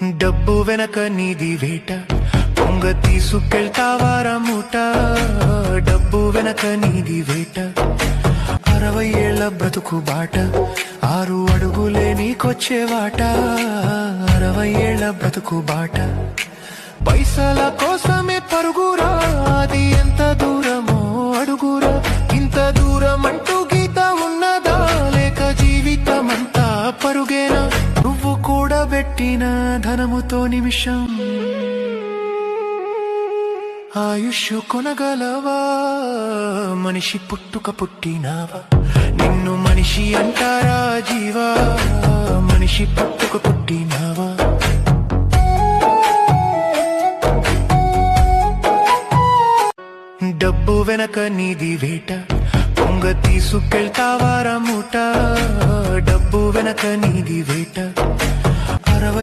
డబ్బు వెనక నీది వేట, పొంగ తీసుకెళ్తావారా మూట. డబ్బు వెనక నీది వేట, 60 ఏళ్ల బ్రతుకు బాట, 6 అడుగులే నీకొచ్చేవాట. 60 ఏళ్ల బ్రతుకు బాట, పైసల కోసమే పరుగురా, అది ఎంత దూరమో అడుగురా. ఇంత దూరం అంటూ గీత ఉన్నదా, లేక జీవితమంతా పరుగేనా? నువ్వు కూడబెట్టిన ధనముతో నిమిషం ఆయుష్ కొనగలవా? మనిషి పుట్టుక పుట్టినావా? నిన్ను మనిషి అంటారా జీవా? మనిషి పుట్టుక పుట్టినావా? డబ్బు వెనక నీది వేట, పొంగ తీసుకెళ్తావారా మూట. డబ్బు వెనక నీది వేట,